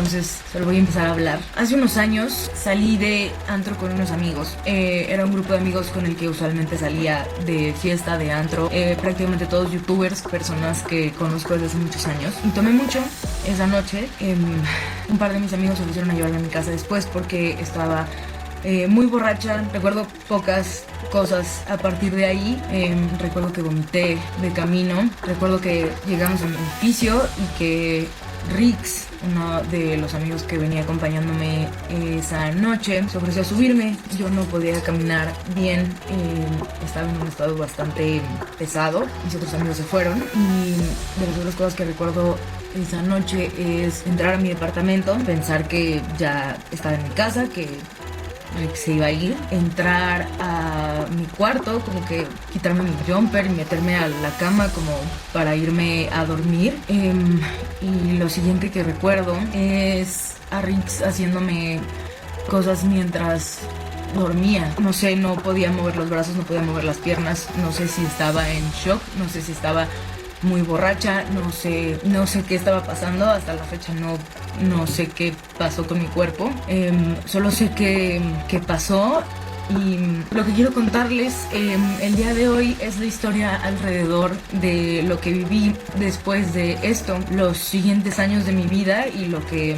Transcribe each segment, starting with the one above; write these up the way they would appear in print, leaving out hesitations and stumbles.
entonces se lo voy a empezar a hablar. Hace unos años salí de antro con unos amigos. Era un grupo de amigos con el que usualmente salía de fiesta, de antro, prácticamente todos youtubers, personas que conozco desde hace muchos años. Y tomé mucho esa noche. Un par de mis amigos se ofrecieron a llevarme a mi casa después porque estaba muy borracha. Recuerdo pocas cosas a partir de ahí. Recuerdo que vomité de camino. Recuerdo que llegamos a un edificio y que Rix, uno de los amigos que venía acompañándome esa noche, se ofreció a subirme. Yo no podía caminar bien, estaba en un estado bastante pesado. Mis otros amigos se fueron y de las otras cosas que recuerdo esa noche es entrar a mi departamento, pensar que ya estaba en mi casa, que se iba a ir, entrar a mi cuarto, como que quitarme mi jumper y meterme a la cama como para irme a dormir. Y lo siguiente que recuerdo es a Rix haciéndome cosas mientras dormía. No sé, no podía mover los brazos, no podía mover las piernas, no sé si estaba en shock, no sé si estaba muy borracha, no sé qué estaba pasando. Hasta la fecha no sé qué pasó con mi cuerpo. Solo sé que pasó. Y lo que quiero contarles el día de hoy es la historia alrededor de lo que viví después de esto, los siguientes años de mi vida y lo que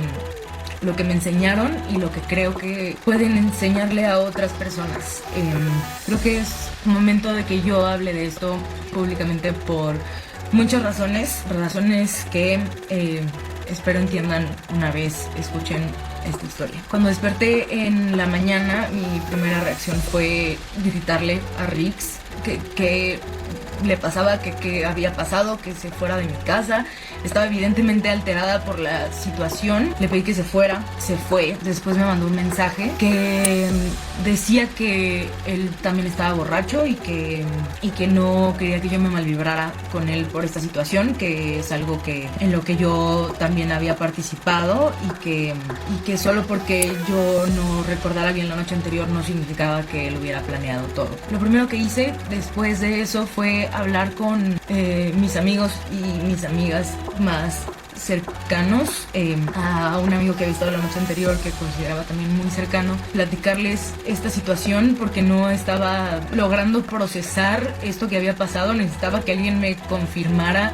me enseñaron y lo que creo que pueden enseñarle a otras personas. Creo que es momento de que yo hable de esto públicamente por muchas razones que espero entiendan una vez escuchen esta historia. Cuando desperté en la mañana, mi primera reacción fue gritarle a Rix que le pasaba, que había pasado, que se fuera de mi casa. Estaba evidentemente alterada por la situación. Le pedí que se fuera, se fue. Después me mandó un mensaje que decía que él también estaba borracho y que no quería que yo me malvibrara con él por esta situación, que es algo en lo que yo también había participado y que solo porque yo no recordara bien la noche anterior no significaba que él hubiera planeado todo. Lo primero que hice después de eso fue hablar con mis amigos y mis amigas más cercanos, a un amigo que había estado la noche anterior que consideraba también muy cercano, platicarles esta situación porque no estaba logrando procesar esto que había pasado. Necesitaba que alguien me confirmara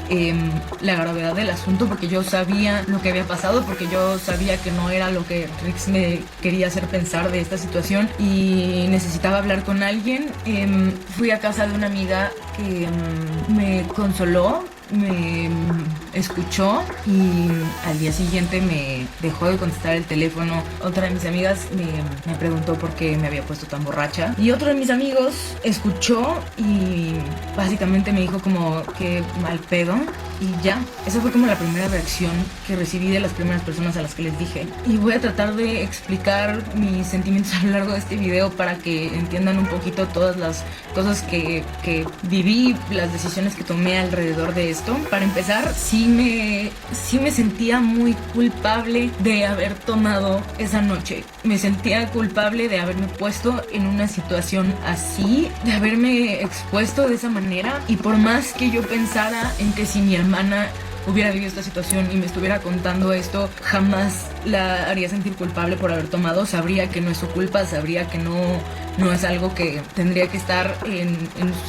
la gravedad del asunto, porque yo sabía lo que había pasado, porque yo sabía que no era lo que Rix me quería hacer pensar de esta situación y necesitaba hablar con alguien. Fui a casa de una amiga que me consoló, me escuchó y al día siguiente me dejó de contestar el teléfono. Otra de mis amigas me preguntó por qué me había puesto tan borracha y otro de mis amigos escuchó y básicamente me dijo como que mal pedo y ya. Esa fue como la primera reacción que recibí de las primeras personas a las que les dije, y voy a tratar de explicar mis sentimientos a lo largo de este video para que entiendan un poquito todas las cosas que viví, las decisiones que tomé alrededor de esto. Para empezar, sí me sentía muy culpable de haber tomado esa noche. Me sentía culpable de haberme puesto en una situación así, de haberme expuesto de esa manera. Y por más que yo pensara en que si mi hermana hubiera vivido esta situación y me estuviera contando esto, jamás la haría sentir culpable por haber tomado. Sabría que no es su culpa, sabría que no es algo que tendría que estar en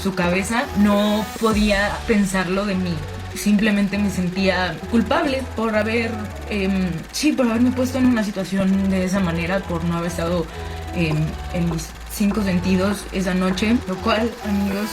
su cabeza. No podía pensarlo de mí. Simplemente me sentía culpable por por haberme puesto en una situación de esa manera, por no haber estado en mis 5 sentidos esa noche. Lo cual, amigos,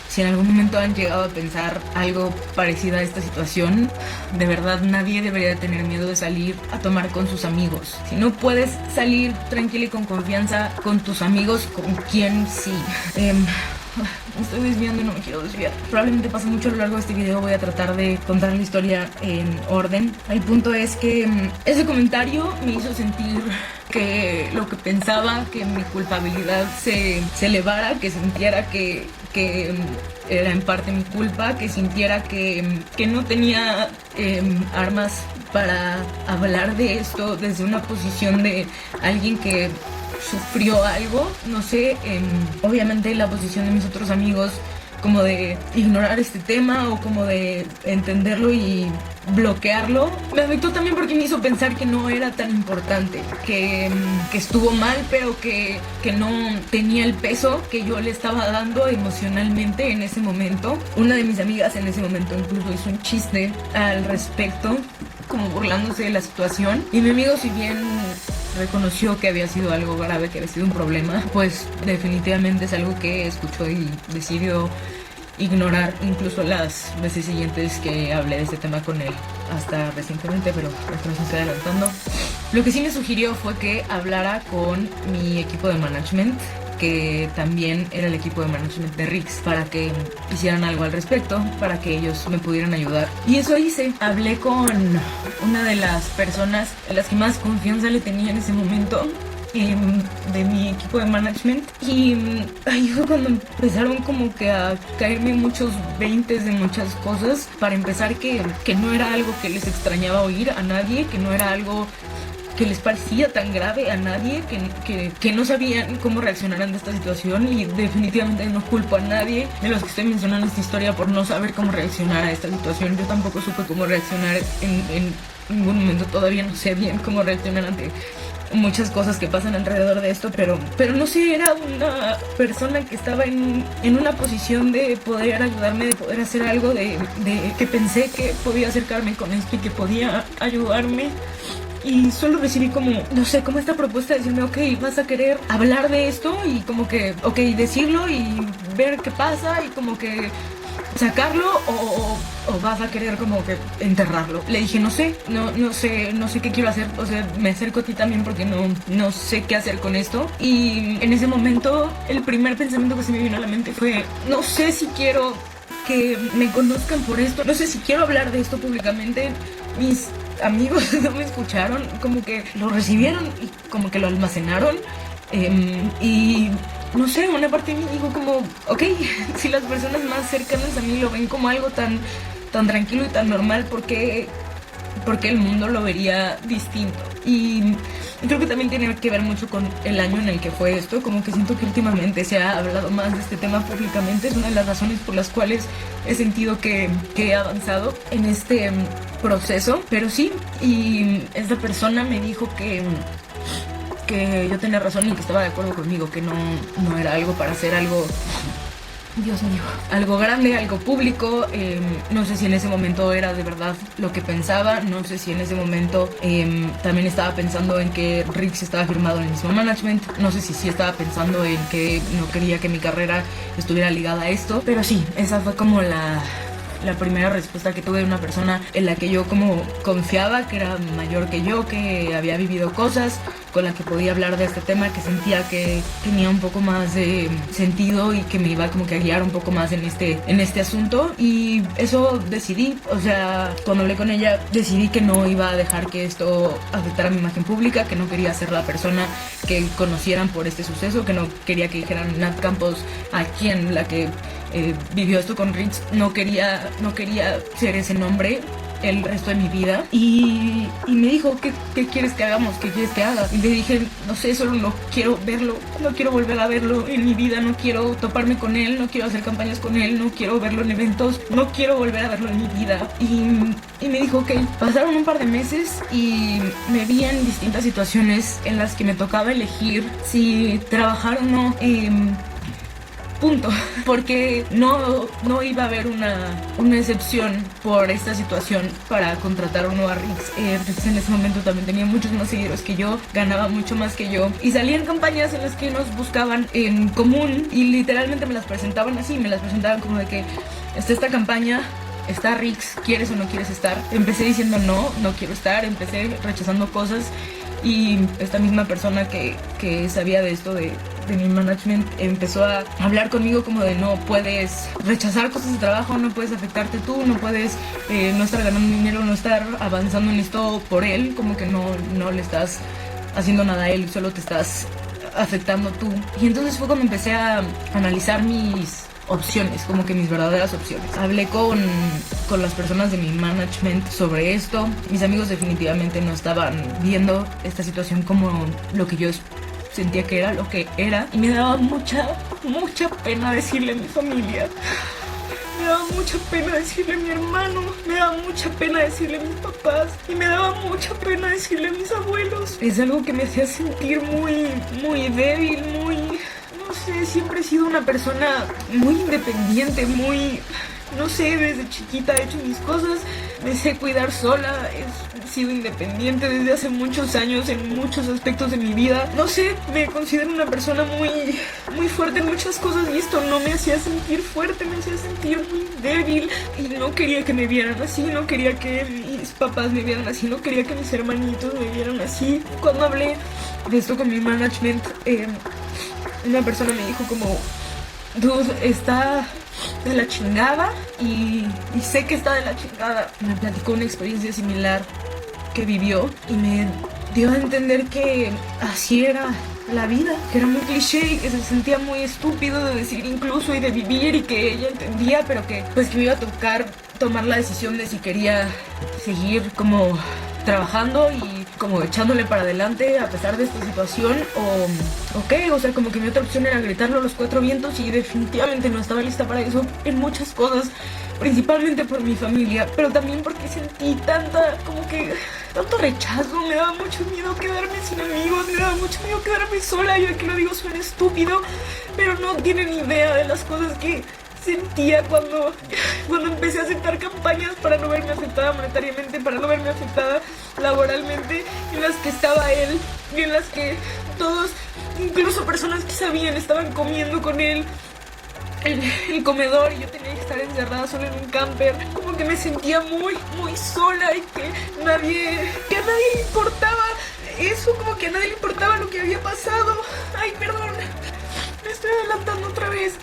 si en algún momento han llegado a pensar algo parecido a esta situación, de verdad nadie debería tener miedo de salir a tomar con sus amigos. Si no puedes salir tranquila y con confianza con tus amigos, ¿con quién sí? Me estoy desviando y no me quiero desviar. Probablemente pase mucho a lo largo de este video. Voy a tratar de contar la historia en orden. El punto es que ese comentario me hizo sentir que lo que pensaba, que mi culpabilidad se elevara, que sintiera que era en parte mi culpa, que sintiera que no tenía armas para hablar de esto desde una posición de alguien que sufrió algo. No sé, obviamente la posición de mis otros amigos como de ignorar este tema o como de entenderlo y bloquearlo. Me afectó también porque me hizo pensar que no era tan importante, que estuvo mal, pero que no tenía el peso que yo le estaba dando emocionalmente en ese momento. Una de mis amigas en ese momento incluso hizo un chiste al respecto, como burlándose de la situación, y mi amigo, si bien reconoció que había sido algo grave, que había sido un problema, pues definitivamente es algo que escuchó y decidió ignorar, incluso las veces siguientes que hablé de este tema con él, hasta recientemente, pero esto nos estoy adelantando. Lo que sí me sugirió fue que hablara con mi equipo de management, que también era el equipo de management de Rix, para que hicieran algo al respecto, para que ellos me pudieran ayudar. Y eso hice. Hablé con una de las personas a las que más confianza le tenía en ese momento, de mi equipo de management, y ahí fue cuando empezaron como que a caerme muchos veintes de muchas cosas. Para empezar, que no era algo que les extrañaba oír a nadie, que no era algo que les parecía tan grave a nadie, que no sabían cómo reaccionar ante esta situación, y definitivamente no culpo a nadie de los que estoy mencionando esta historia por no saber cómo reaccionar a esta situación. Yo tampoco supe cómo reaccionar en ningún momento, todavía no sé bien cómo reaccionar ante muchas cosas que pasan alrededor de esto, pero no sé, era una persona que estaba en una posición de poder ayudarme, de poder hacer algo, de que pensé que podía acercarme con esto y que podía ayudarme. Y solo recibí como, no sé, como esta propuesta de decirme, ok, vas a querer hablar de esto, y como que, ok, decirlo y ver qué pasa y como que sacarlo, o vas a querer como que enterrarlo. Le dije, no sé qué quiero hacer. O sea, me acerco a ti también porque no sé qué hacer con esto. Y en ese momento el primer pensamiento que se me vino a la mente fue, no sé si quiero que me conozcan por esto, no sé si quiero hablar de esto públicamente. Mis amigos no me escucharon, como que lo recibieron y como que lo almacenaron, y no sé, una parte de mí dijo como, ok, si las personas más cercanas a mí lo ven como algo tan tranquilo y tan normal, porque el mundo lo vería distinto. Y creo que también tiene que ver mucho con el año en el que fue esto. Como que siento que últimamente se ha hablado más de este tema públicamente. Es una de las razones por las cuales he sentido que he avanzado en este proceso. Pero sí, y esta persona me dijo que yo tenía razón y que estaba de acuerdo conmigo, que no era algo para hacer algo, Dios mío, algo grande, algo público. No sé si en ese momento era de verdad lo que pensaba. No sé si en ese momento también estaba pensando en que Rix estaba firmado en el mismo management. No sé si sí estaba pensando en que no quería que mi carrera estuviera ligada a esto. Pero sí, esa fue como la primera respuesta que tuve de una persona en la que yo como confiaba, que era mayor que yo, que había vivido cosas, con la que podía hablar de este tema, que sentía que tenía un poco más de sentido y que me iba como que a guiar un poco más en este asunto. Y eso decidí. O sea, cuando hablé con ella, decidí que no iba a dejar que esto afectara mi imagen pública, que no quería ser la persona que conocieran por este suceso, que no quería que dijeran Nat Campos, a quien la que vivió esto con Rix. No quería ser ese nombre el resto de mi vida. Y me dijo, ¿qué quieres que hagamos? ¿Qué quieres que haga? Y le dije, no sé, solo no quiero verlo, no quiero volver a verlo en mi vida, no quiero toparme con él, no quiero hacer campañas con él, no quiero verlo en eventos, no quiero volver a verlo en mi vida. Y me dijo, ok. Pasaron un par de meses y me vi en distintas situaciones en las que me tocaba elegir si trabajar o no. Punto. Porque no iba a haber una excepción por esta situación para contratar o no a Rix. Rix en ese momento también tenía muchos más seguidores que yo, ganaba mucho más que yo, y salían campañas en las que nos buscaban en común y literalmente me las presentaban así, me las presentaban como de que está esta campaña, está Rix, ¿quieres o no quieres estar? Empecé diciendo no quiero estar, empecé rechazando cosas. Y esta misma persona que sabía de esto de mi management empezó a hablar conmigo como de, no puedes rechazar cosas de trabajo, no puedes afectarte tú, no puedes no estar ganando dinero, no estar avanzando en esto por él, como que no le estás haciendo nada a él, solo te estás afectando tú. Y entonces fue cuando empecé a analizar mis opciones, como que mis verdaderas opciones. Hablé con las personas de mi management sobre esto. Mis amigos definitivamente no estaban viendo esta situación como lo que yo sentía que era lo que era y me daba mucha pena decirle a mi familia. Me daba mucha pena decirle a mi hermano, me daba mucha pena decirle a mis papás y me daba mucha pena decirle a mis abuelos. Es algo que me hacía sentir muy débil, no sé, siempre he sido una persona muy independiente, no sé, desde chiquita he hecho mis cosas, me sé cuidar sola, he sido independiente desde hace muchos años en muchos aspectos de mi vida. No sé, me considero una persona muy fuerte en muchas cosas y esto no me hacía sentir fuerte, me hacía sentir muy débil y no quería que me vieran así, no quería que mis papás me vieran así, no quería que mis hermanitos me vieran así. Cuando hablé de esto con mi management, una persona me dijo como, dude, está de la chingada y sé que está de la chingada. Me platicó una experiencia similar que vivió y me dio a entender que así era la vida, que era muy cliché y que se sentía muy estúpido de decir incluso y de vivir y que ella entendía, pero que pues que me iba a tocar tomar la decisión de si quería seguir como trabajando y como echándole para adelante a pesar de esta situación o sea, como que mi otra opción era gritarlo a los cuatro vientos y definitivamente no estaba lista para eso en muchas cosas, principalmente por mi familia, pero también porque sentí tanto rechazo, me daba mucho miedo quedarme sin amigos, me daba mucho miedo quedarme sola. Yo aquí lo digo, suena estúpido, pero no tienen idea de las cosas que sentía cuando empecé a aceptar campañas para no verme afectada monetariamente, para no verme afectada laboralmente, en las que estaba él y en las que todos, incluso personas que sabían, estaban comiendo con él el comedor y yo tenía que estar encerrada sola en un camper. Como que me sentía muy sola y que a nadie le importaba eso, como que a nadie le importaba lo que había pasado. Ay, perdón, me estoy adelantando otra vez.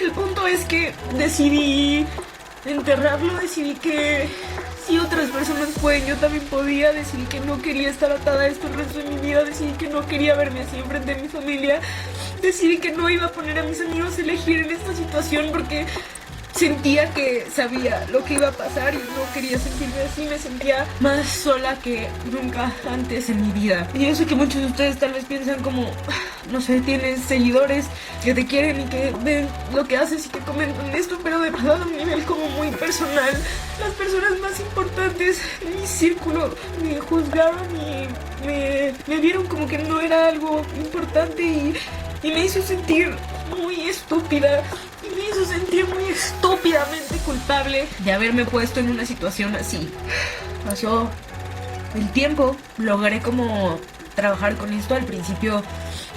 El punto es que decidí enterrarlo, decidí que si otras personas pueden, yo también podía, decidí que no quería estar atada a esto el resto de mi vida, decidí que no quería verme así enfrente de mi familia, decidí que no iba a poner a mis amigos a elegir en esta situación porque sentía que sabía lo que iba a pasar y no quería sentirme así, me sentía más sola que nunca antes en mi vida. Y yo sé que muchos de ustedes tal vez piensan como, no sé, tienes seguidores que te quieren y que ven lo que haces y que comentan esto, pero de verdad a un nivel como muy personal, las personas más importantes en mi círculo me juzgaron y me vieron como que no era algo importante y me hizo sentir muy estúpida. Y me hizo sentir muy estúpidamente culpable de haberme puesto en una situación así. Pasó el tiempo, logré como trabajar con esto. Al principio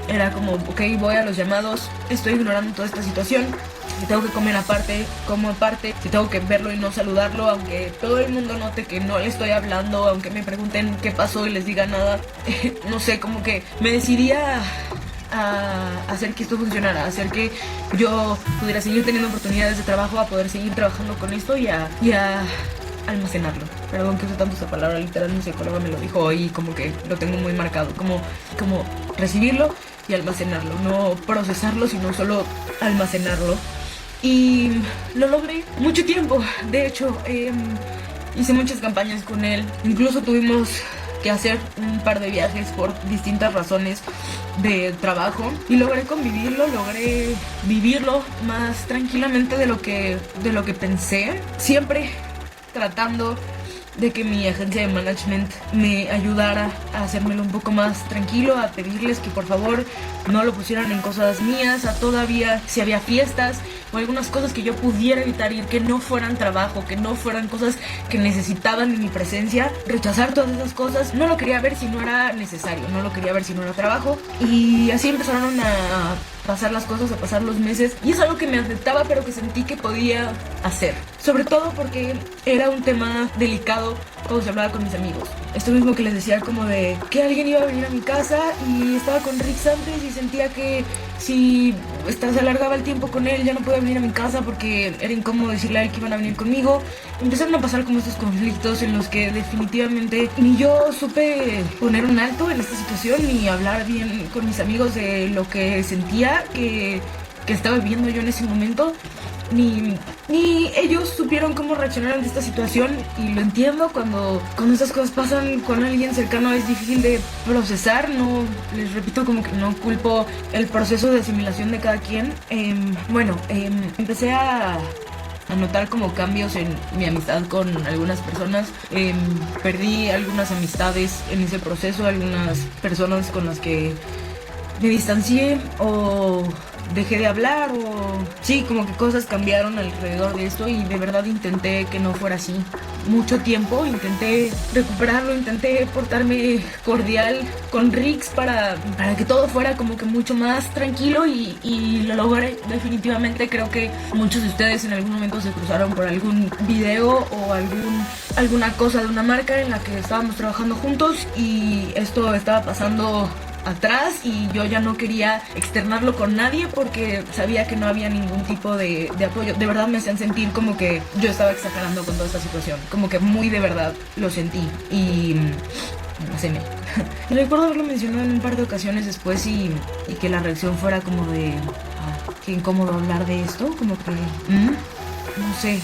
era como, ok, voy a los llamados, estoy ignorando toda esta situación. Si tengo que comer aparte, como aparte. Si tengo que verlo y no saludarlo, aunque todo el mundo note que no le estoy hablando, aunque me pregunten qué pasó y les diga nada. No sé, como que me decidí a hacer que esto funcionara, a hacer que yo pudiera seguir teniendo oportunidades de trabajo, a poder seguir trabajando con esto y a almacenarlo. Perdón que use tanto esa palabra, literal mi psicóloga me lo dijo hoy y como que lo tengo muy marcado, como recibirlo y almacenarlo, no procesarlo, sino solo almacenarlo. Y lo logré mucho tiempo, de hecho, hice muchas campañas con él, incluso tuvimos que hacer un par de viajes por distintas razones de trabajo y logré convivirlo, logré vivirlo más tranquilamente de lo que pensé, siempre tratando de que mi agencia de management me ayudara a hacérmelo un poco más tranquilo, a pedirles que por favor no lo pusieran en cosas mías, a todavía si había fiestas o algunas cosas que yo pudiera evitar ir, que no fueran trabajo, que no fueran cosas que necesitaban de mi presencia, rechazar todas esas cosas. No lo quería ver si no era necesario, no lo quería ver si no era trabajo y así empezaron a pasar las cosas, a pasar los meses y es algo que me afectaba pero que sentí que podía hacer, sobre todo porque era un tema delicado cuando se hablaba con mis amigos. Esto mismo que les decía, como de que alguien iba a venir a mi casa y estaba con Rix antes y sentía que si se alargaba el tiempo con él ya no podía venir a mi casa porque era incómodo decirle a él que iban a venir conmigo. Empezaron a pasar como estos conflictos en los que definitivamente ni yo supe poner un alto en esta situación ni hablar bien con mis amigos de lo que sentía que estaba viviendo yo en ese momento. ni ellos supieron cómo reaccionar ante esta situación, y lo entiendo. Cuando estas cosas pasan con alguien cercano es difícil de procesar. No, les repito, como que no culpo el proceso de asimilación de cada quien. Empecé a notar como cambios en mi amistad con algunas personas. Perdí algunas amistades en ese proceso, algunas personas con las que me distancié o dejé de hablar, o sí, como que cosas cambiaron alrededor de esto, y de verdad intenté que no fuera así. Mucho tiempo intenté recuperarlo, intenté portarme cordial con Rix para que todo fuera como que mucho más tranquilo, y lo logré definitivamente. Creo que muchos de ustedes en algún momento se cruzaron por algún video o alguna cosa de una marca en la que estábamos trabajando juntos, y esto estaba pasando atrás, y yo ya no quería externarlo con nadie porque sabía que no había ningún tipo de apoyo. De verdad me hacían sentir como que yo estaba exagerando con toda esta situación, como que muy de verdad lo sentí, y no sé, y recuerdo haberlo mencionado en un par de ocasiones después, y que la reacción fuera como de qué incómodo hablar de esto, como que no sé.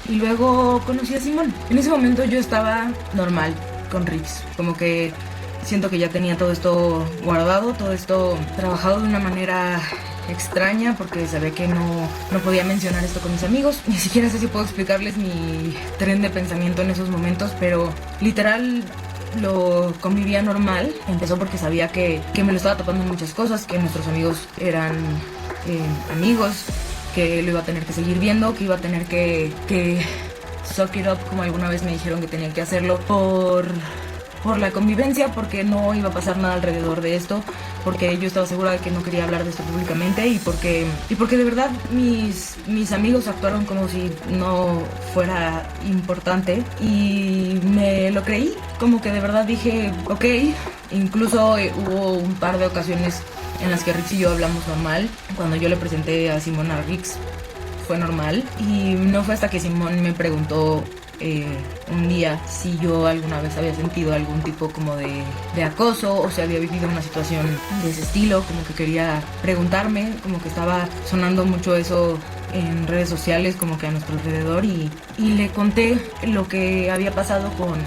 Y luego conocí a Simón. En ese momento yo estaba normal con Rix, como que siento que ya tenía todo esto guardado, todo esto trabajado de una manera extraña, porque sabía que no podía mencionar esto con mis amigos. Ni siquiera sé si puedo explicarles mi tren de pensamiento en esos momentos, pero literal lo convivía normal. Empezó porque sabía que me lo estaba tapando en muchas cosas, que nuestros amigos eran amigos, que lo iba a tener que seguir viendo, que iba a tener que suck it up, como alguna vez me dijeron que tenía que hacerlo, por la convivencia, porque no iba a pasar nada alrededor de esto, porque yo estaba segura de que no quería hablar de esto públicamente, y porque de verdad mis amigos actuaron como si no fuera importante, y me lo creí. Como que de verdad dije, ok. Incluso hubo un par de ocasiones en las que Rix y yo hablamos normal. Cuando yo le presenté a Simón a Rix fue normal, y no fue hasta que Simón me preguntó un día si yo alguna vez había sentido algún tipo como de acoso, o si había vivido una situación de ese estilo, como que quería preguntarme, como que estaba sonando mucho eso en redes sociales, como que a nuestro alrededor, y le conté lo que había pasado con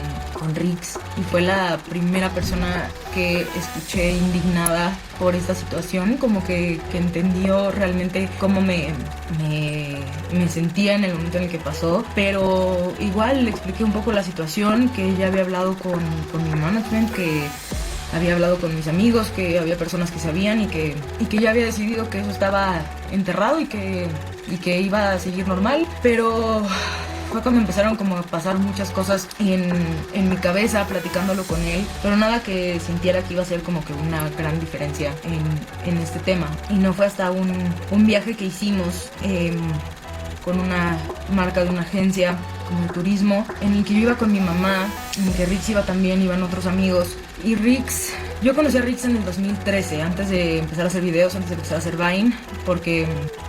Rix, y fue la primera persona que escuché indignada por esta situación, como que entendió realmente cómo me sentía en el momento en el que pasó. Pero igual le expliqué un poco la situación, que ya había hablado con mi management, que había hablado con mis amigos, que había personas que sabían, y que ya había decidido que eso estaba enterrado, y que iba a seguir normal. Pero fue cuando empezaron como a pasar muchas cosas en mi cabeza, platicándolo con él, pero nada que sintiera que iba a ser como que una gran diferencia en este tema. Y no fue hasta un viaje que hicimos con una marca de una agencia como de turismo, en el que yo iba con mi mamá, en el que Rix iba también, iban otros amigos. Y yo conocí a Rix en el 2013, antes de empezar a hacer videos, antes de empezar a hacer Vine, porque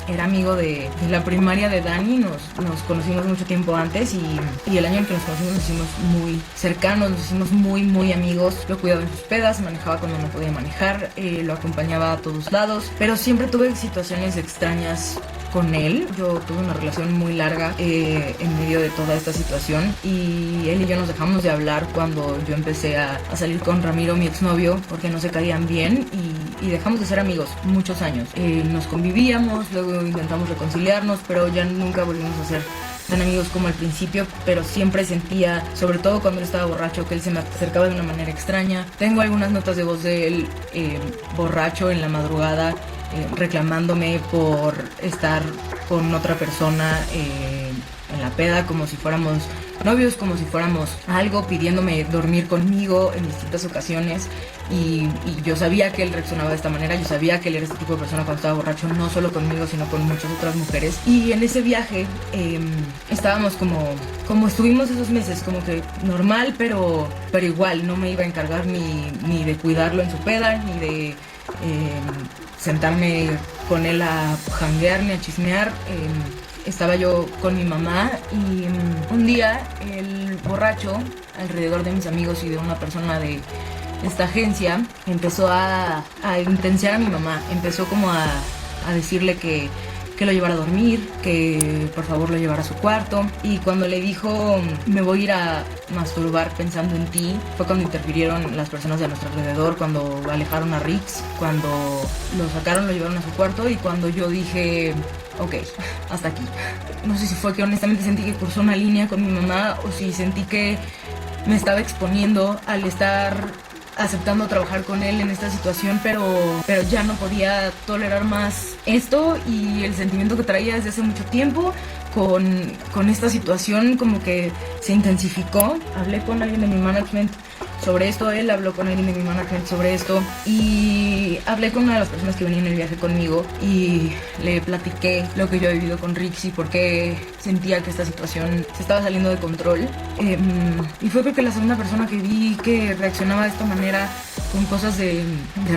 era amigo de la primaria de Dani. Nos conocimos mucho tiempo antes, y el año en que nos conocimos nos hicimos muy cercanos, nos hicimos muy, muy amigos. Lo cuidaba en sus pedas, manejaba cuando no podía manejar, lo acompañaba a todos lados, pero siempre tuve situaciones extrañas con él. Yo tuve una relación muy larga en medio de toda esta situación, y él y yo nos dejamos de hablar cuando yo empecé a salir con Ramiro, mi exnovio, porque no se caían bien, y dejamos de ser amigos muchos años. Nos convivíamos, luego intentamos reconciliarnos, pero ya nunca volvimos a ser tan amigos como al principio. Pero siempre sentía, sobre todo cuando él estaba borracho, que él se me acercaba de una manera extraña. Tengo algunas notas de voz de él borracho en la madrugada, reclamándome por estar con otra persona en la peda, como si fuéramos novios, como si fuéramos algo, pidiéndome dormir conmigo en distintas ocasiones. Y yo sabía que él reaccionaba de esta manera, yo sabía que él era este tipo de persona cuando estaba borracho, no solo conmigo, sino con muchas otras mujeres. Y en ese viaje estábamos como estuvimos esos meses, como que normal, pero igual no me iba a encargar ni de cuidarlo en su peda, ni de sentarme con él a janguear ni a chismear. Estaba yo con mi mamá, y un día el borracho, alrededor de mis amigos y de una persona de esta agencia, empezó a intensiar a mi mamá. Empezó como a decirle que que lo llevara a dormir, que por favor lo llevara a su cuarto. Y cuando le dijo me voy a ir a masturbar pensando en ti, fue cuando interfirieron las personas de nuestro alrededor, cuando alejaron a Rix, cuando lo sacaron, lo llevaron a su cuarto, y cuando yo dije ok, hasta aquí. No sé si fue que honestamente sentí que cruzó una línea con mi mamá, o si sentí que me estaba exponiendo al estar aceptando trabajar con él en esta situación, pero ya no podía tolerar más esto, y el sentimiento que traía desde hace mucho tiempo con esta situación como que se intensificó. Hablé con alguien de mi management sobre esto, él habló con alguien de mi management sobre esto, y hablé con una de las personas que venía en el viaje conmigo y le platiqué lo que yo he vivido con Rix y por qué sentía que esta situación se estaba saliendo de control. Y fue creo que la segunda persona que vi que reaccionaba de esta manera con cosas de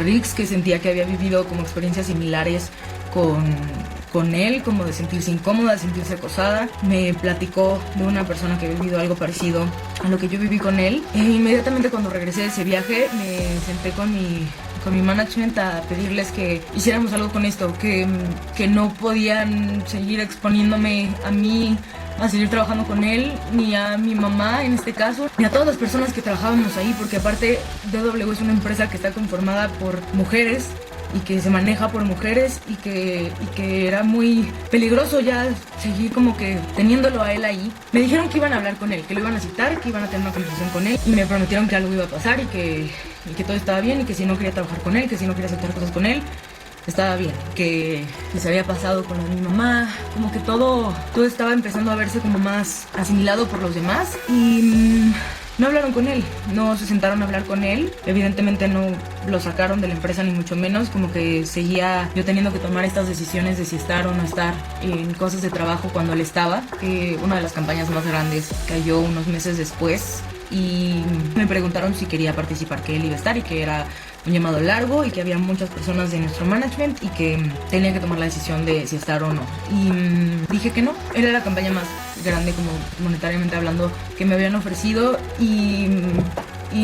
Rix, que sentía que había vivido como experiencias similares con él, como de sentirse incómoda, de sentirse acosada. Me platicó de una persona que había vivido algo parecido a lo que yo viví con él. E inmediatamente cuando regresé de ese viaje me senté con mi management a pedirles que hiciéramos algo con esto, que no podían seguir exponiéndome a mí a seguir trabajando con él, ni a mi mamá en este caso, ni a todas las personas que trabajábamos ahí, porque aparte DW es una empresa que está conformada por mujeres y que se maneja por mujeres, y que era muy peligroso ya seguir como que teniéndolo a él ahí. Me dijeron que iban a hablar con él, que lo iban a citar, que iban a tener una conversación con él, y me prometieron que algo iba a pasar y que todo estaba bien, y que si no quería trabajar con él, que si no quería aceptar cosas con él, estaba bien, que se había pasado con lo de mi mamá, como que todo estaba empezando a verse como más asimilado por los demás. Y no hablaron con él, no se sentaron a hablar con él. Evidentemente no lo sacaron de la empresa, ni mucho menos. Como que seguía yo teniendo que tomar estas decisiones de si estar o no estar en cosas de trabajo cuando él estaba. Una de las campañas más grandes cayó unos meses después, y me preguntaron si quería participar, que él iba a estar y que era un llamado largo y que había muchas personas de nuestro management y que tenía que tomar la decisión de si estar o no. Y dije que no. Era la campaña más grande, como monetariamente hablando, que me habían ofrecido, y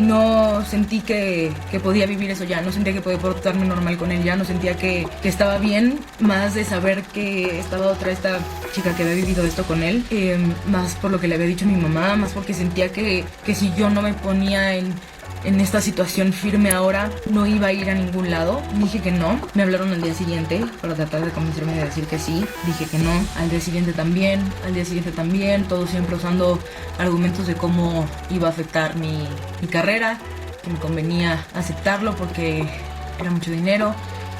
no sentí que podía vivir eso ya, no sentía que podía portarme normal con él ya, no sentía que estaba bien, más de saber que estaba esta chica que había vivido esto con él, más por lo que le había dicho mi mamá, más porque sentía que si yo no me ponía en esta situación firme ahora, no iba a ir a ningún lado. Dije que no. Me hablaron al día siguiente para tratar de convencerme de decir que sí. Dije que no. Al día siguiente también. Todo siempre usando argumentos de cómo iba a afectar mi carrera, que me convenía aceptarlo porque era mucho dinero,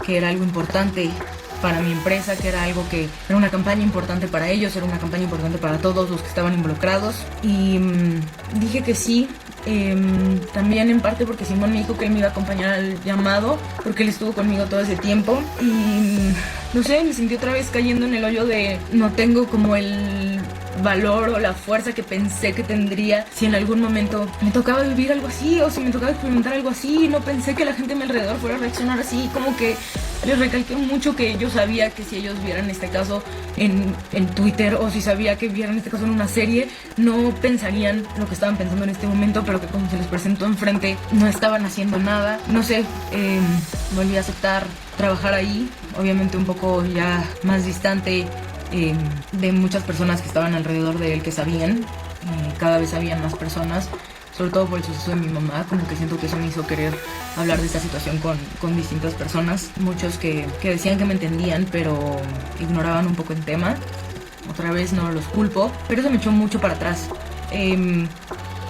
que era algo importante para mi empresa, que era algo que era una campaña importante para ellos, era una campaña importante para todos los que estaban involucrados. Y dije que sí. También en parte porque Simón me dijo que él me iba a acompañar al llamado, porque él estuvo conmigo todo ese tiempo, y no sé, me sentí otra vez cayendo en el hoyo de no tengo como el valor o la fuerza que pensé que tendría si en algún momento me tocaba vivir algo así, o si me tocaba experimentar algo así. No pensé que la gente a mi alrededor fuera a reaccionar así. Como que les recalqué mucho que yo sabía que si ellos vieran este caso en Twitter, o si sabía que vieran este caso en una serie, no pensarían lo que estaban pensando en este momento, pero que cuando se les presentó enfrente no estaban haciendo nada. No sé, volví a aceptar trabajar ahí, obviamente un poco ya más distante de muchas personas que estaban alrededor de él que sabían. Cada vez habían más personas, sobre todo por el suceso de mi mamá. Como que siento que eso me hizo querer hablar de esta situación con distintas personas, muchos que decían que me entendían, pero ignoraban un poco el tema. Otra vez no los culpo, pero eso me echó mucho para atrás.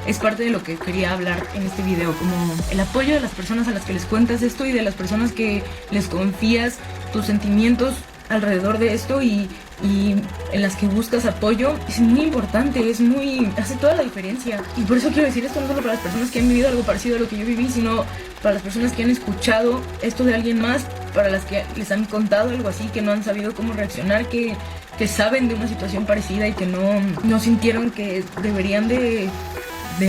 Es parte de lo que quería hablar en este video, como el apoyo de las personas a las que les cuentas esto, y de las personas que les confías tus sentimientos alrededor de esto, y en las que buscas apoyo. Es muy importante, hace toda la diferencia. Y por eso quiero decir esto no solo para las personas que han vivido algo parecido a lo que yo viví, sino para las personas que han escuchado esto de alguien más, para las que les han contado algo así, que no han sabido cómo reaccionar, que saben de una situación parecida y que no sintieron que deberían de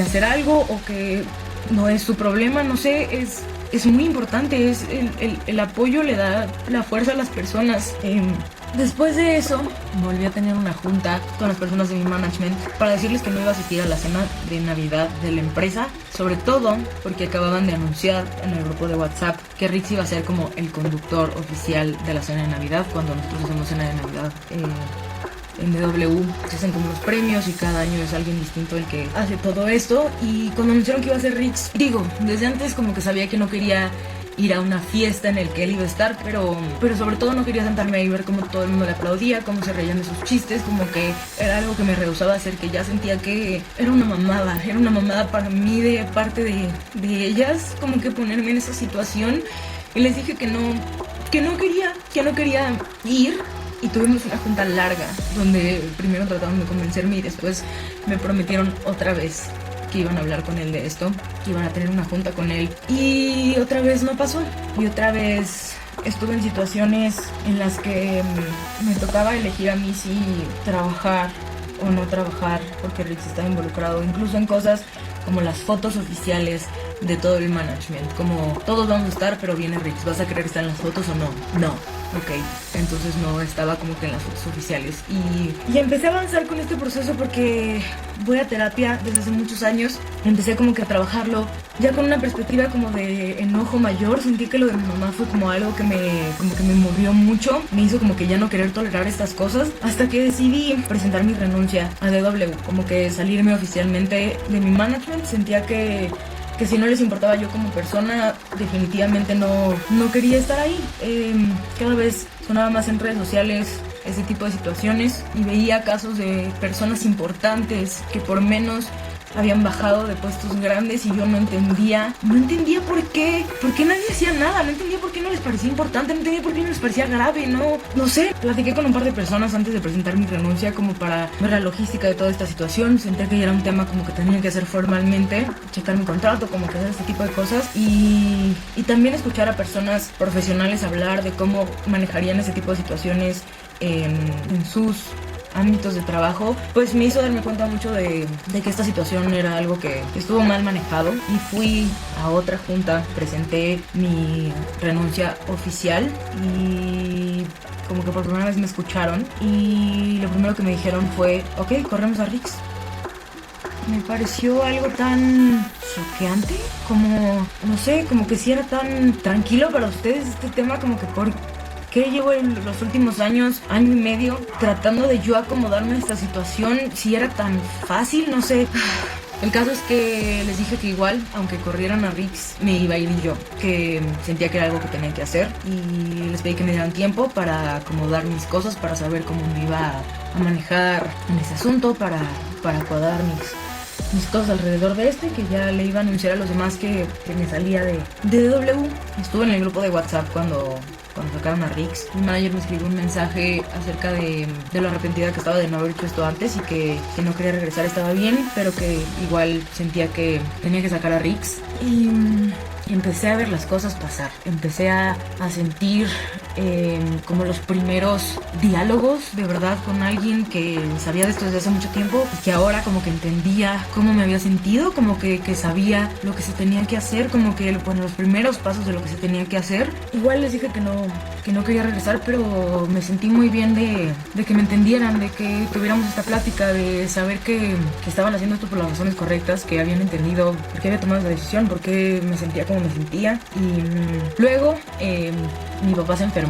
hacer algo, o que no es su problema. No sé, es muy importante. El apoyo le da la fuerza a las personas. Después de eso, volví a tener una junta con las personas de mi management para decirles que no iba a asistir a la cena de Navidad de la empresa, sobre todo porque acababan de anunciar en el grupo de WhatsApp que Rix iba a ser como el conductor oficial de la cena de Navidad. Cuando nosotros hacemos cena de Navidad en DW se hacen como los premios y cada año es alguien distinto el que hace todo esto. Y cuando anunciaron que iba a ser Rix, desde antes como que sabía que no quería ir a una fiesta en el que él iba a estar, pero sobre todo no quería sentarme ahí y ver cómo todo el mundo le aplaudía, cómo se reían de sus chistes, como que era algo que me rehusaba hacer, que ya sentía que era una mamada para mí de parte de ellas, como que ponerme en esa situación. Y les dije que no quería ir. Y tuvimos una junta larga, donde primero trataron de convencerme y después me prometieron otra vez que iban a hablar con él de esto, que iban a tener una junta con él. Y otra vez no pasó. Y otra vez estuve en situaciones en las que me tocaba elegir a mí si trabajar o no trabajar, porque Rix estaba involucrado incluso en cosas como las fotos oficiales de todo el management, como todos vamos a estar, pero viene Rix, ¿vas a querer estar en las fotos o no? No. Ok, entonces no estaba como que en las fotos oficiales y empecé a avanzar con este proceso porque voy a terapia desde hace muchos años. Empecé como que a trabajarlo ya con una perspectiva como de enojo mayor. Sentí que lo de mi mamá fue como algo que me movió mucho, me hizo como que ya no querer tolerar estas cosas, hasta que decidí presentar mi renuncia a DW, como que salirme oficialmente de mi management. Sentía que si no les importaba yo como persona, definitivamente no quería estar ahí. Cada vez sonaba más en redes sociales ese tipo de situaciones y veía casos de personas importantes que por menos habían bajado de puestos grandes y yo no entendía por qué nadie hacía nada, no entendía por qué no les parecía importante, no entendía por qué no les parecía grave, no sé. Platiqué con un par de personas antes de presentar mi renuncia como para ver la logística de toda esta situación. Senté que ya era un tema como que tenía que hacer formalmente, checar mi contrato, como que hacer este tipo de cosas y también escuchar a personas profesionales hablar de cómo manejarían ese tipo de situaciones en sus ámbitos de trabajo, pues me hizo darme cuenta mucho de que esta situación era algo que estuvo mal manejado. Y fui a otra junta, presenté mi renuncia oficial y como que por primera vez me escucharon y lo primero que me dijeron fue: ok, corremos a Rix. Me pareció algo tan choqueante, como, no sé, como que si era tan tranquilo para ustedes este tema, como que por ¿qué llevo en los últimos año y medio, tratando de yo acomodarme a esta situación? Si era tan fácil, no sé. El caso es que les dije que igual, aunque corrieran a Rix, me iba a ir yo, que sentía que era algo que tenía que hacer y les pedí que me dieran tiempo para acomodar mis cosas, para saber cómo me iba a manejar en ese asunto, para cuadrar mis cosas alrededor de que ya le iba a anunciar a los demás que me salía de DW. Estuve en el grupo de WhatsApp cuando sacaron a Rix. Mi manager me escribió un mensaje acerca de lo arrepentida que estaba de no haber hecho esto antes y que no quería regresar, estaba bien, pero que igual sentía que tenía que sacar a Rix. Y empecé a ver las cosas pasar, empecé a sentir como los primeros diálogos de verdad con alguien que sabía de esto desde hace mucho tiempo y que ahora como que entendía cómo me había sentido, como que sabía lo que se tenía que hacer, como que los primeros pasos de lo que se tenía que hacer. Igual les dije que no quería regresar, pero me sentí muy bien de que me entendieran, de que tuviéramos esta plática, de saber que estaban haciendo esto por las razones correctas, que habían entendido por qué había tomado esa decisión, por qué me sentía como me sentía. Y luego mi papá se enfermó,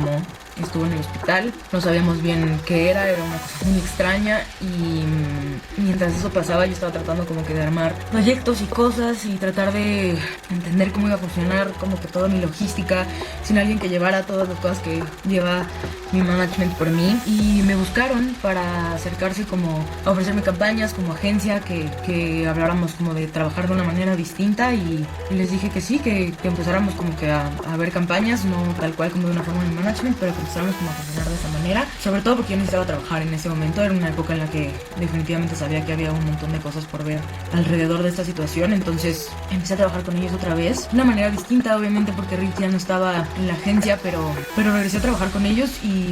estuvo en el hospital, no sabíamos bien qué era una cosa muy extraña y mientras eso pasaba yo estaba tratando como que de armar proyectos y cosas y tratar de entender cómo iba a funcionar como que toda mi logística sin alguien que llevara todas las cosas que lleva mi management por mí. Y me buscaron para acercarse como a ofrecerme campañas como agencia, que habláramos como de trabajar de una manera distinta y les dije que sí, que empezáramos como que a ver campañas, no tal cual como de una forma de management, pero que empezáramos como a funcionar de esa manera, sobre todo porque yo necesitaba trabajar en ese momento. Era una época en la que definitivamente sabía que había un montón de cosas por ver alrededor de esta situación, entonces empecé a trabajar con ellos otra vez, de una manera distinta obviamente porque Rick ya no estaba en la agencia, pero regresé a trabajar con ellos y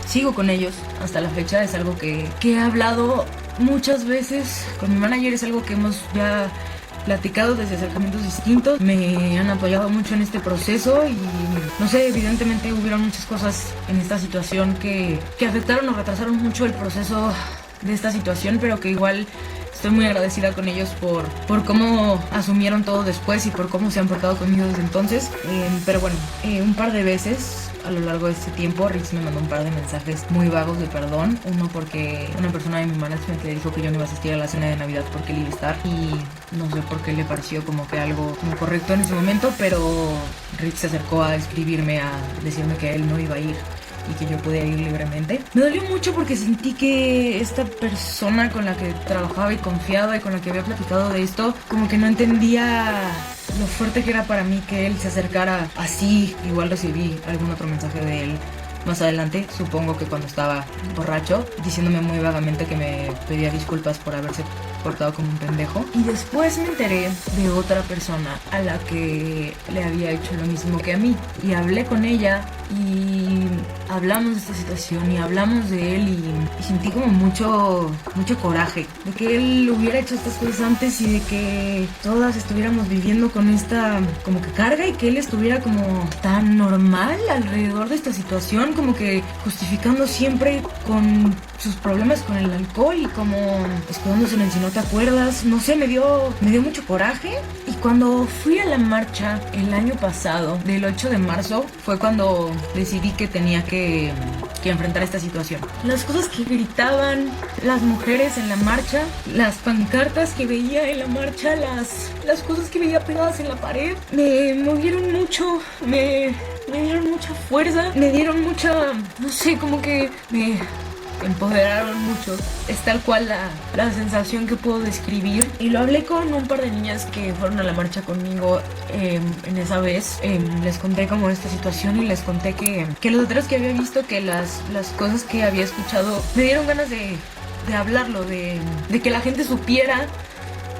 sigo con ellos hasta la fecha. Es algo que he hablado muchas veces con mi manager, es algo que hemos ya platicado desde acercamientos distintos, me han apoyado mucho en este proceso y no sé, evidentemente hubieron muchas cosas en esta situación que afectaron o retrasaron mucho el proceso de esta situación, pero que igual estoy muy agradecida con ellos por cómo asumieron todo después y por cómo se han portado conmigo desde entonces. Pero bueno, un par de veces a lo largo de este tiempo Rix me mandó un par de mensajes muy vagos de perdón. Uno porque una persona de mi management le dijo que yo no iba a asistir a la cena de Navidad porque él iba a estar, y no sé por qué le pareció como que algo como correcto en ese momento, pero Rix se acercó a escribirme, a decirme que él no iba a ir y que yo podía ir libremente. Me dolió mucho porque sentí que esta persona con la que trabajaba y confiaba y con la que había platicado de esto, como que no entendía lo fuerte que era para mí que él se acercara así. Igual recibí algún otro mensaje de él más adelante, supongo que cuando estaba borracho, diciéndome muy vagamente que me pedía disculpas por haberse portado como un pendejo. Y después me enteré de otra persona a la que le había hecho lo mismo que a mí, y hablé con ella y hablamos de esta situación y hablamos de él, y sentí como mucho coraje de que él hubiera hecho estas cosas antes y de que todas estuviéramos viviendo con esta como que carga, y que él estuviera como tan normal alrededor de esta situación, como que justificando siempre con sus problemas con el alcohol y como escudándose en si no te acuerdas. No sé, me dio mucho coraje. Y cuando fui a la marcha el año pasado, del 8 de marzo, fue cuando decidí que tenía que enfrentar esta situación. Las cosas que gritaban las mujeres en la marcha, las pancartas que veía en la marcha, las cosas que veía pegadas en la pared, me movieron mucho, me dieron mucha fuerza, me dieron mucha, no sé, como que me empoderaron mucho. Es tal cual la sensación que puedo describir. Y lo hablé con un par de niñas que fueron a la marcha conmigo en esa vez. Les conté como esta situación y les conté que los letreros que había visto, que las cosas que había escuchado, me dieron ganas de hablarlo, de que la gente supiera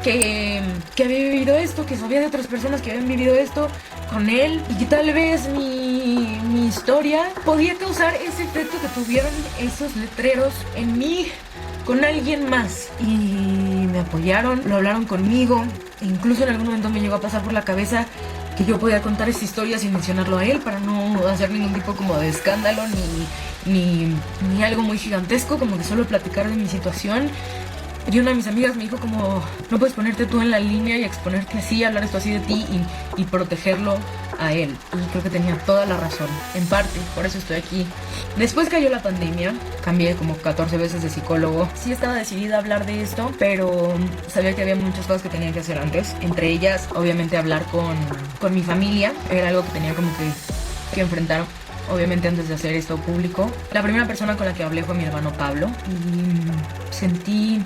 que había vivido esto, que sabía de otras personas que habían vivido esto con él, y que tal vez mi historia podía causar ese efecto que tuvieron esos letreros en mí con alguien más. Y me apoyaron, lo hablaron conmigo, e incluso en algún momento me llegó a pasar por la cabeza que yo podía contar esta historia sin mencionarlo a él, para no hacer ningún tipo como de escándalo ni algo muy gigantesco, como que solo platicar de mi situación. Y una de mis amigas me dijo como, no puedes ponerte tú en la línea y exponerte así, hablar esto así de ti y protegerlo a él. Y creo que tenía toda la razón, en parte, por eso estoy aquí. Después cayó la pandemia, cambié como 14 veces de psicólogo. Sí estaba decidida a hablar de esto, pero sabía que había muchas cosas que tenía que hacer antes. Entre ellas, obviamente, hablar con mi familia. Era algo que tenía como que enfrentar. Obviamente, antes de hacer esto público, la primera persona con la que hablé fue mi hermano Pablo, y sentí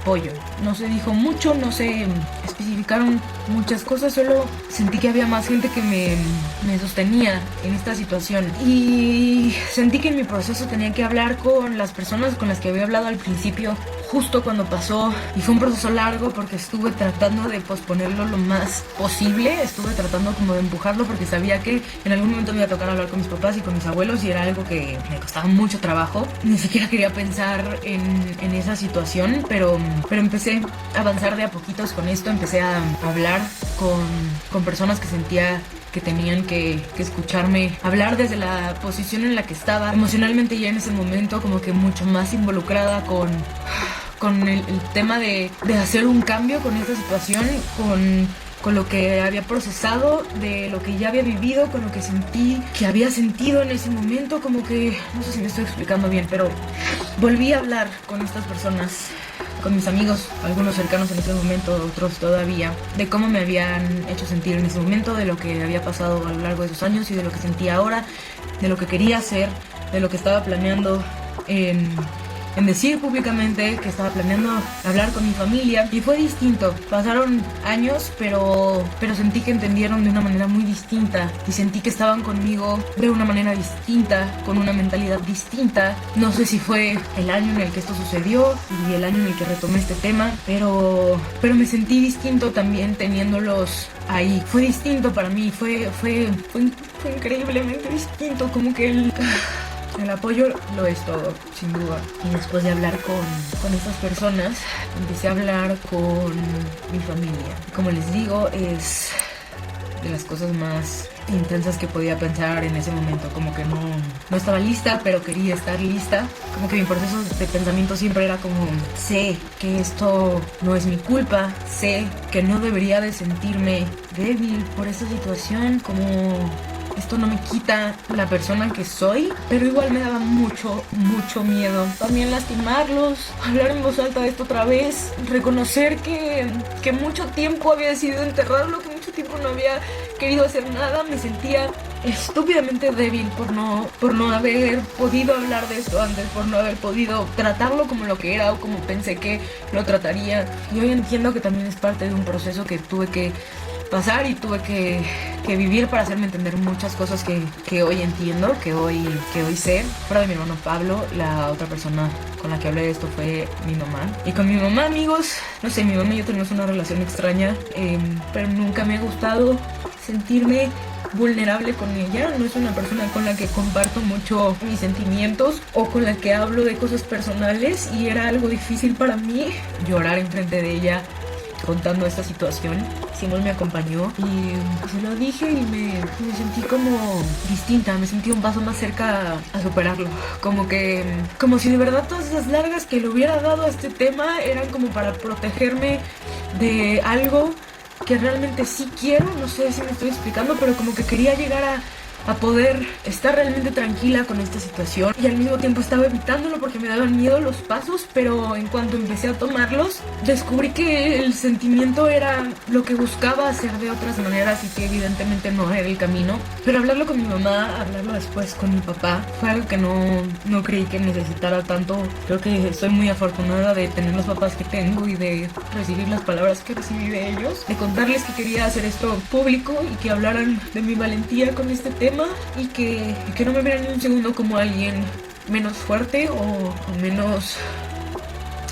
apoyo. No se dijo mucho, no se especificaron muchas cosas, solo sentí que había más gente que me sostenía en esta situación, y sentí que en mi proceso tenía que hablar con las personas con las que había hablado al principio, justo cuando pasó. Y fue un proceso largo porque estuve tratando de posponerlo lo más posible, estuve tratando como de empujarlo porque sabía que en algún momento me iba a tocar hablar con mis papás y con mis abuelos, y era algo que me costaba mucho trabajo. Ni siquiera quería pensar en esa situación, pero empecé a avanzar de a poquitos con esto. Empecé a hablar con personas que sentía que tenían que escucharme hablar desde la posición en la que estaba emocionalmente ya en ese momento, como que mucho más involucrada con el tema de hacer un cambio con esta situación, con lo que había procesado, de lo que ya había vivido, con lo que sentí, que había sentido en ese momento. Como que, no sé si me estoy explicando bien, pero volví a hablar con estas personas, con mis amigos, algunos cercanos en ese momento, otros todavía, de cómo me habían hecho sentir en ese momento, de lo que había pasado a lo largo de esos años y de lo que sentía ahora, de lo que quería hacer, de lo que estaba planeando en decir públicamente, que estaba planeando hablar con mi familia. Y fue distinto, pasaron años, pero sentí que entendieron de una manera muy distinta, y sentí que estaban conmigo de una manera distinta, con una mentalidad distinta. No sé si fue el año en el que esto sucedió y el año en el que retomé este tema, pero me sentí distinto también teniéndolos ahí. Fue distinto para mí, fue increíblemente distinto, como que el apoyo lo es todo, sin duda. Y después de hablar con estas personas, empecé a hablar con mi familia. Como les digo, es de las cosas más intensas que podía pensar en ese momento. Como que no estaba lista, pero quería estar lista. Como que mi proceso de pensamiento siempre era como, sé que esto no es mi culpa, sé que no debería de sentirme débil por esta situación, como esto no me quita la persona que soy, pero igual me daba mucho miedo. También lastimarlos, hablar en voz alta de esto otra vez, reconocer que mucho tiempo había decidido enterrarlo, que mucho tiempo no había querido hacer nada. Me sentía estúpidamente débil por no haber podido hablar de esto antes, por no haber podido tratarlo como lo que era o como pensé que lo trataría. Y hoy entiendo que también es parte de un proceso que tuve que pasar y tuve que vivir para hacerme entender muchas cosas que hoy entiendo, que hoy sé. Fuera de mi hermano Pablo, la otra persona con la que hablé de esto fue mi mamá. Y con mi mamá, amigos, no sé, mi mamá y yo tenemos una relación extraña, pero nunca me ha gustado sentirme vulnerable con ella. No es una persona con la que comparto mucho mis sentimientos o con la que hablo de cosas personales, y era algo difícil para mí llorar enfrente de ella contando esta situación. Simón me acompañó y se lo dije y me sentí como distinta, me sentí un paso más cerca a superarlo, como si de verdad todas esas largas que le hubiera dado a este tema eran como para protegerme de algo que realmente sí quiero. No sé si me estoy explicando, pero como que quería llegar a poder estar realmente tranquila con esta situación, y al mismo tiempo estaba evitándolo porque me daban miedo los pasos. Pero en cuanto empecé a tomarlos, descubrí que el sentimiento era lo que buscaba hacer de otras maneras y que evidentemente no era el camino. Pero hablarlo con mi mamá, hablarlo después con mi papá, fue algo que no creí que necesitara tanto. Creo que estoy muy afortunada de tener los papás que tengo y de recibir las palabras que recibí de ellos, de contarles que quería hacer esto público y que hablaran de mi valentía con este tema, y que no me vieran ni un segundo como alguien menos fuerte o menos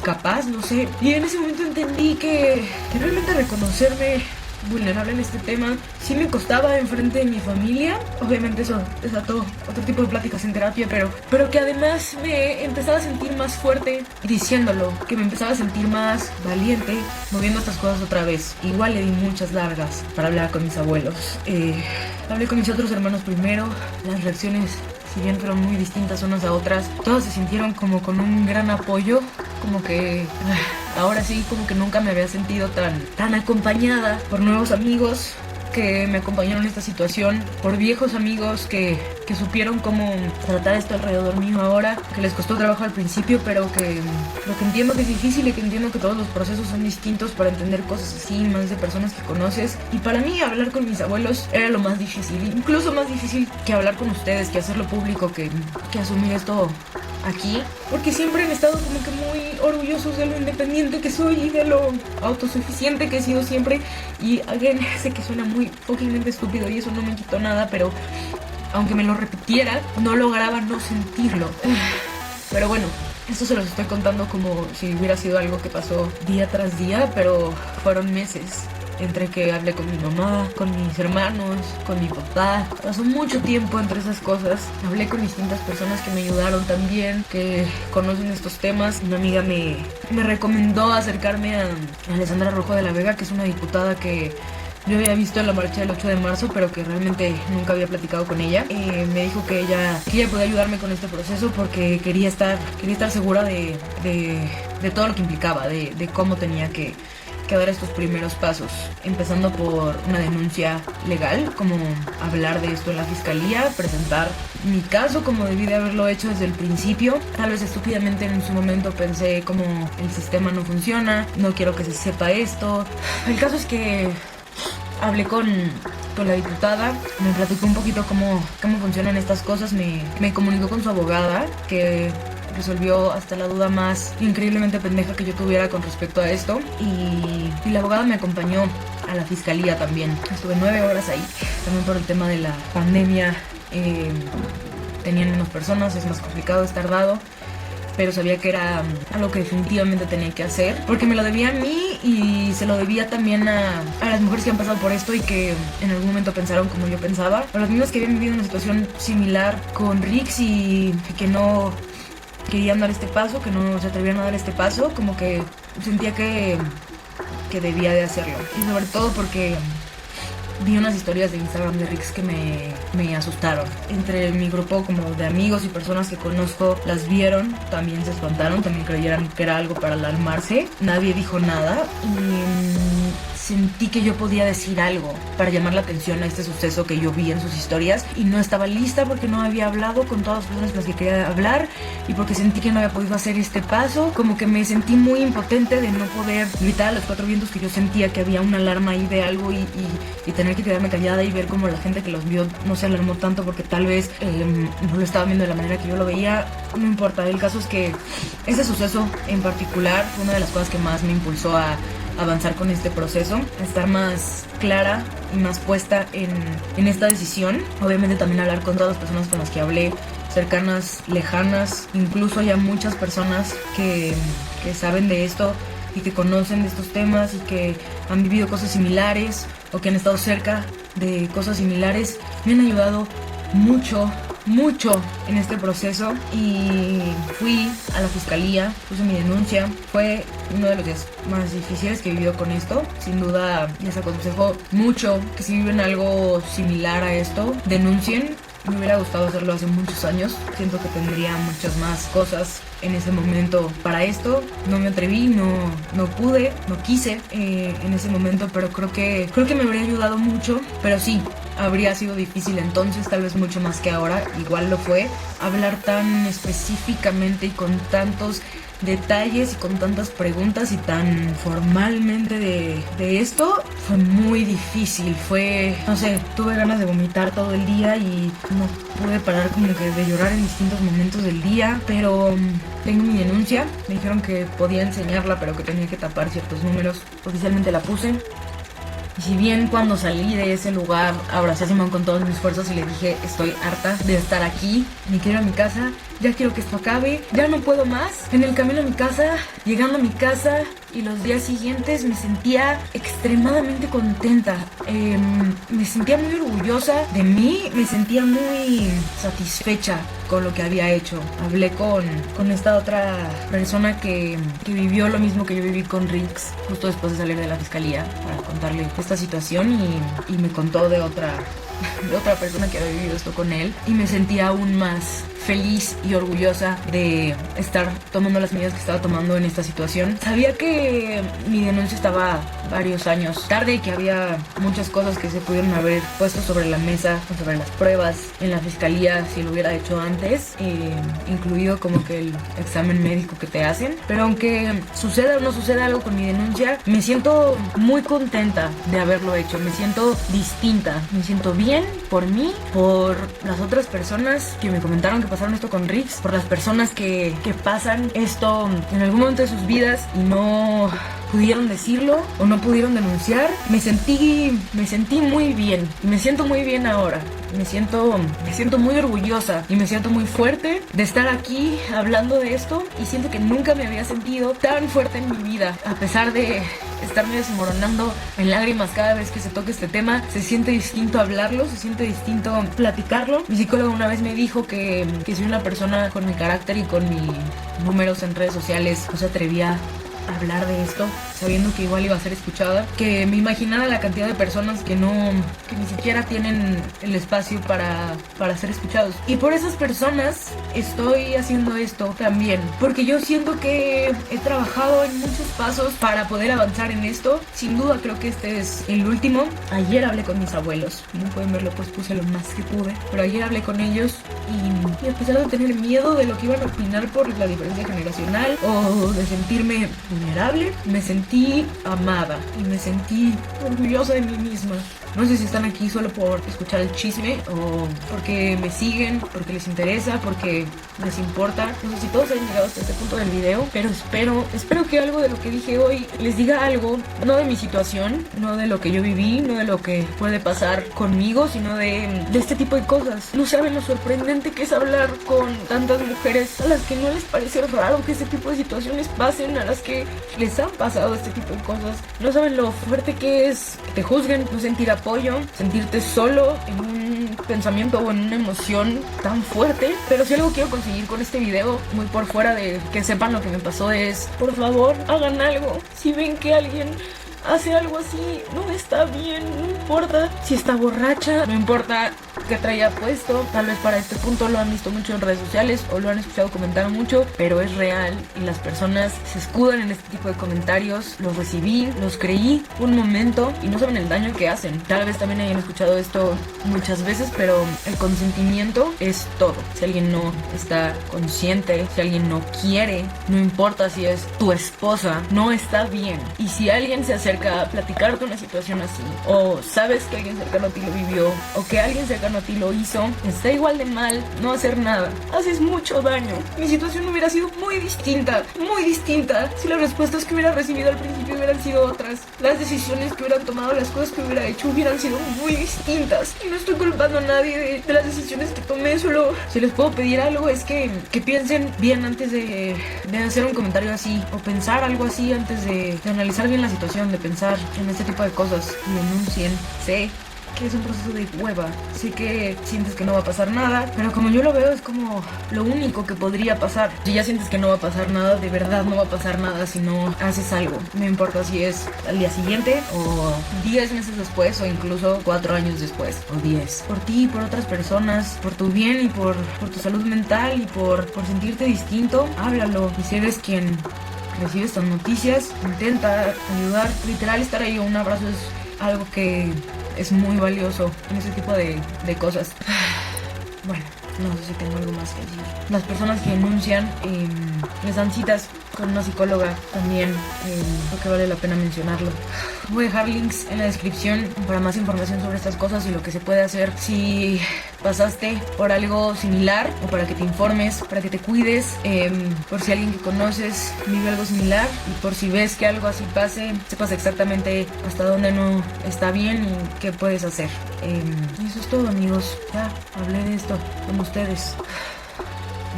capaz, no sé. Y en ese momento entendí que realmente reconocerme vulnerable en este tema sí me costaba enfrente de mi familia. Obviamente eso desató otro tipo de pláticas en terapia, pero que además me empezaba a sentir más fuerte diciéndolo, que me empezaba a sentir más valiente moviendo estas cosas otra vez. Igual le di muchas largas para hablar con mis abuelos. Hablé con mis otros hermanos primero. Las reacciones, si bien fueron muy distintas unas a otras, todas se sintieron como con un gran apoyo, como que ahora sí, como que nunca me había sentido tan acompañada por nuevos amigos que me acompañaron en esta situación, por viejos amigos que supieron cómo tratar esto alrededor mío ahora, que les costó trabajo al principio, pero que entiendo que es difícil y que entiendo que todos los procesos son distintos para entender cosas así, más de personas que conoces. Y para mí hablar con mis abuelos era lo más difícil, incluso más difícil que hablar con ustedes, que hacerlo público, que asumir esto aquí, porque siempre han estado como que muy orgullosos de lo independiente que soy y de lo autosuficiente que he sido siempre. Y again, sé que suena muy fuckingmente estúpido y eso no me quitó nada, pero aunque me lo repitiera, no lograba no sentirlo. Pero bueno, esto se los estoy contando como si hubiera sido algo que pasó día tras día, pero fueron meses entre que hablé con mi mamá, con mis hermanos, con mi papá. Pasó mucho tiempo entre esas cosas. Hablé con distintas personas que me ayudaron también, que conocen estos temas. Una amiga me recomendó acercarme a Alessandra Rojo de la Vega, que es una diputada que yo había visto en la marcha del 8 de marzo, pero que realmente nunca había platicado con ella. Me dijo que ella podía ayudarme con este proceso porque quería estar segura de todo lo que implicaba, de cómo tenía que dar estos primeros pasos, empezando por una denuncia legal, como hablar de esto en la fiscalía, presentar mi caso como debí de haberlo hecho desde el principio. Tal vez estúpidamente en su momento pensé como el sistema no funciona, no quiero que se sepa esto. El caso es que hablé con la diputada, me platicó un poquito cómo funcionan estas cosas, me comunicó con su abogada, que resolvió hasta la duda más increíblemente pendeja que yo tuviera con respecto a esto, y la abogada me acompañó a la fiscalía también. Estuve 9 horas ahí, también por el tema de la pandemia. Tenían menos personas, es más complicado, es tardado, pero sabía que era algo que definitivamente tenía que hacer, porque me lo debía a mí y se lo debía también a las mujeres que han pasado por esto y que en algún momento pensaron como yo pensaba, o las mismas que habían vivido una situación similar con Rix y que no querían dar este paso, que no se atrevían a dar este paso, como que sentía que debía de hacerlo. Y sobre todo porque vi unas historias de Instagram de Rix que me asustaron. Entre mi grupo como de amigos y personas que conozco las vieron, también se espantaron, también creyeron que era algo para alarmarse. Nadie dijo nada y sentí que yo podía decir algo para llamar la atención a este suceso que yo vi en sus historias y no estaba lista porque no había hablado con todas las personas con las que quería hablar y porque sentí que no había podido hacer este paso. Como que me sentí muy impotente de no poder gritar a los cuatro vientos que yo sentía que había una alarma ahí de algo y tener que quedarme callada y ver cómo la gente que los vio no se alarmó tanto porque tal vez no lo estaba viendo de la manera que yo lo veía. No importa, el caso es que ese suceso en particular fue una de las cosas que más me impulsó a avanzar con este proceso, a estar más clara y más puesta en esta decisión. Obviamente también hablar con todas las personas con las que hablé, cercanas, lejanas, incluso ya muchas personas que saben de esto y que conocen de estos temas y que han vivido cosas similares o que han estado cerca de cosas similares, me han ayudado mucho en este proceso y fui a la fiscalía, puse mi denuncia. Fue uno de los días más difíciles que he vivido con esto. Sin duda les aconsejo mucho que si viven algo similar a esto, denuncien. Me hubiera gustado hacerlo hace muchos años. Siento que tendría muchas más cosas en ese momento para esto. No me atreví, no pude, no quise en ese momento, pero creo que me habría ayudado mucho. Pero sí, habría sido difícil entonces, tal vez mucho más que ahora. Igual lo fue. Hablar tan específicamente y con tantos detalles y con tantas preguntas y tan formalmente de esto fue muy difícil. Fue, no sé, tuve ganas de vomitar todo el día y no pude parar como que de llorar en distintos momentos del día, pero tengo mi denuncia. Me dijeron que podía enseñarla pero que tenía que tapar ciertos números. Oficialmente la puse. Y si bien cuando salí de ese lugar abracé a Simón con todas mis fuerzas y le dije estoy harta de estar aquí, me quiero a mi casa, ya quiero que esto acabe, ya no puedo más. En el camino a mi casa, llegando a mi casa y los días siguientes me sentía extremadamente contenta, me sentía muy orgullosa de mí, me sentía muy satisfecha con lo que había hecho. Hablé con esta otra persona que vivió lo mismo que yo viví con Rix justo después de salir de la fiscalía para contarle esta situación y me contó de otra persona que había vivido esto con él y me sentía aún más feliz y orgullosa de estar tomando las medidas que estaba tomando en esta situación. Sabía que mi denuncia estaba varios años tarde y que había muchas cosas que se pudieron haber puesto sobre la mesa, sobre las pruebas en la fiscalía si lo hubiera hecho antes, incluido como que el examen médico que te hacen. Pero aunque suceda o no suceda algo con mi denuncia, me siento muy contenta de haberlo hecho, me siento distinta, me siento bien por mí, por las otras personas que me comentaron que pasaron esto con Rix, por las personas que pasan esto en algún momento de sus vidas y no pudieron decirlo o no pudieron denunciar. Me sentí muy bien y me siento muy bien ahora. Me siento muy orgullosa y me siento muy fuerte de estar aquí hablando de esto y siento que nunca me había sentido tan fuerte en mi vida. A pesar de estarme desmoronando en lágrimas cada vez que se toca este tema, se siente distinto hablarlo, se siente distinto platicarlo. Mi psicólogo una vez me dijo que soy una persona con mi carácter y con mis números en redes sociales no se atrevía hablar de esto sabiendo que igual iba a ser escuchada, que me imaginara la cantidad de personas que ni siquiera tienen el espacio para ser escuchados, y por esas personas estoy haciendo esto también, porque yo siento que he trabajado en muchos pasos para poder avanzar en esto. Sin duda creo que este es el último. Ayer hablé con mis abuelos, no pueden verlo pues puse lo más que pude, pero ayer hablé con ellos y a pesar de tener miedo de lo que iban a opinar por la diferencia generacional o de sentirme vulnerable, me sentí amada y me sentí orgullosa de mí misma. No sé si están aquí solo por escuchar el chisme o porque me siguen, porque les interesa, porque les importa. No sé si todos hayan llegado hasta este punto del video, pero espero que algo de lo que dije hoy les diga algo, no de mi situación, no de lo que yo viví, no de lo que puede pasar conmigo, sino de este tipo de cosas. No saben lo sorprendente que es hablar con tantas mujeres a las que no les parece raro que este tipo de situaciones pasen, a las que les han pasado este tipo de cosas. No saben lo fuerte que es que te juzguen, no sentir apoyo, sentirte solo en un pensamiento o en una emoción tan fuerte. Pero si algo quiero conseguir con este video, muy por fuera de que sepan lo que me pasó, es por favor hagan algo. Si ven que alguien hace algo así, no está bien, no importa si está borracha, no importa qué traía puesto, tal vez para este punto lo han visto mucho en redes sociales o lo han escuchado comentar mucho, pero es real y las personas se escudan en este tipo de comentarios. Los recibí, los creí un momento y no saben el daño que hacen. Tal vez también hayan escuchado esto muchas veces, pero el consentimiento es todo. Si alguien no está consciente, si alguien no quiere, no importa si es tu esposa, no está bien. Y si alguien se acerca a platicarte una situación así, o sabes que alguien cercano a ti lo vivió, o que alguien cercano a ti lo hizo, está igual de mal no hacer nada. Haces mucho daño. Mi situación hubiera sido muy distinta si las respuestas que hubiera recibido al principio hubieran sido otras. Las decisiones que hubieran tomado, las cosas que hubiera hecho hubieran sido muy distintas. Y no estoy culpando a nadie de las decisiones que tomé, solo si les puedo pedir algo es que piensen bien antes de hacer un comentario así, o pensar algo así antes de analizar bien la situación, de pensar en este tipo de cosas y denuncien. Sé que es un proceso de hueva, sé que sientes que no va a pasar nada, pero como yo lo veo es como lo único que podría pasar. Si ya sientes que no va a pasar nada, de verdad no va a pasar nada si no haces algo. No importa si es al día siguiente o 10 meses después o incluso 4 años después o 10. Por ti y por otras personas, por tu bien y por tu salud mental y por sentirte distinto, háblalo. Y si eres quien recibe estas noticias, intenta ayudar. Literal, estar ahí, un abrazo es algo que es muy valioso en ese tipo de cosas. Bueno, no sé si tengo algo más que decir. Las personas que denuncian les dan citas con una psicóloga también, creo que vale la pena mencionarlo. Voy a dejar links en la descripción para más información sobre estas cosas y lo que se puede hacer si pasaste por algo similar, o para que te informes, para que te cuides, por si alguien que conoces vive algo similar, y por si ves que algo así pase, sepas exactamente hasta dónde no está bien y qué puedes hacer. Y eso es todo, amigos. Ya hablé de esto con ustedes.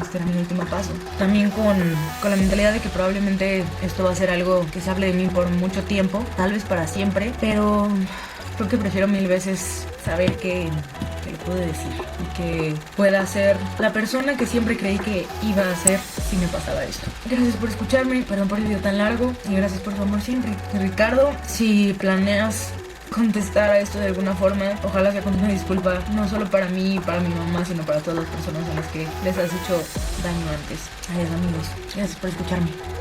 Este era mi último paso. También con la mentalidad de que probablemente esto va a ser algo que se hable de mí por mucho tiempo, tal vez para siempre, pero creo que prefiero mil veces saber que lo pude decir y que pueda ser la persona que siempre creí que iba a ser si me pasaba esto. Gracias por escucharme, perdón por el video tan largo, y gracias por su amor siempre. Ricardo, si planeas contestar a esto de alguna forma, ojalá sea con una disculpa, no solo para mí y para mi mamá, sino para todas las personas a las que les has hecho daño antes. Adiós, amigos, gracias por escucharme.